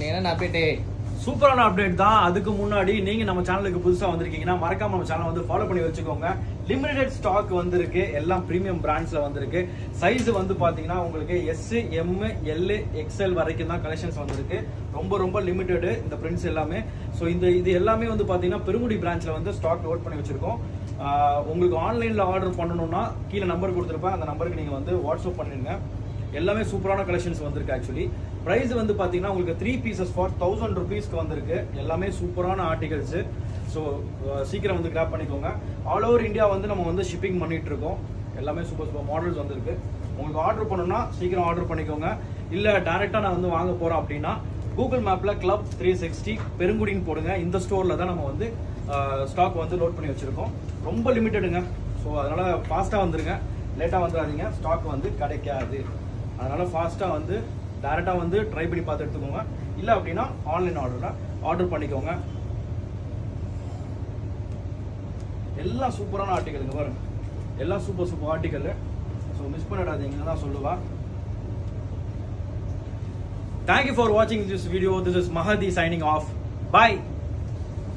என்ன அப்டேட்? சூப்பரான அப்டேட் தான். அதுக்கு முன்னாடி நீங்க நம்ம சேனலுக்கு புதுசா வந்திருக்கீங்கன்னா மறக்காம நம்ம சேனலை வந்து ஃபாலோ பண்ணி வச்சுக்கோங்க. லிமிடெட் ஸ்டாக் வந்திருக்கு, எல்லாம் பிரீமியம் பிராண்ட்ஸ்ல வந்திருக்கு. சைஸ் வந்து பாத்தீங்கன்னா உங்களுக்கு எஸ், எம், எல், எக்ஸ்எல் வரைக்கும் தான் கலெக்ஷன்ஸ் வந்திருக்கு. ரொம்ப ரொம்ப லிமிடெட் இந்த பிரிண்ட்ஸ் எல்லாமே. ஸோ இது எல்லாமே வந்து பாத்தீங்கன்னா பெருங்குடி பிரான்ச்ல வந்து ஸ்டாக் லோட் பண்ணி வச்சிருக்கோம். உங்களுக்கு ஆன்லைன்ல ஆர்டர் பண்ணணும்னா கீழே நம்பர் கொடுத்துருப்பேன், அந்த நம்பருக்கு நீங்க வந்து வாட்ஸ்அப் பண்ணிருங்க. எல்லாமே சூப்பரான கலெக்ஷன்ஸ் வந்திருக்கு. ஆக்சுவலி பிரைஸ் வந்து பாத்தீங்கன்னா உங்களுக்கு 3 pieces ஃபார் 1000 rupeesக்கு வந்திருக்கு. எல்லாமே சூப்பரான ஆர்டிகல்ஸ். ஸோ சீக்கிரம் வந்து கிராப் பண்ணிக்கோங்க. ஆல் ஓவர் இந்தியா வந்து நம்ம வந்து ஷிப்பிங் பண்ணிட்டு இருக்கோம். எல்லாமே சூப்பர் சூப்பர் மாடல்ஸ் வந்திருக்கு. உங்களுக்கு ஆர்டர் பண்ணணும்னா சீக்கிரம் ஆர்டர் பண்ணிக்கோங்க. இல்ல டைரக்டா நான் வந்து வாங்க போறேன் அப்படின்னா கூகுள் மேப்ல கிளப் 360 பெருங்குடின்னு போடுங்க. இந்த ஸ்டோர்ல தான் நம்ம வந்து ஸ்டாக் வந்து லோட் பண்ணி வச்சிருக்கோம். ரொம்ப லிமிட்டடுங்க. ஸோ அதனால ஃபாஸ்டா வந்துருங்க, லேட்டா வந்துடாதீங்க. ஸ்டாக் வந்து கிடைக்காது. அதனால ஃபாஸ்டா வந்து டைரக்டா வந்து ட்ரை பண்ணி பார்த்து எடுத்துக்கோங்க. இல்ல அப்படின்னா ஆன்லைன் ஆர்டர் பண்ணிக்கோங்க. எல்லாம் சூப்பரான ஆர்டிகலுங்க பாருங்க. எல்லாம் சூப்பர் ஆர்டிகல். ஸோ மிஸ் பண்ணிடாதீங்கன்னு தான் சொல்லுவா. Thank you for watching this video. This is Mahadi signing off. Bye.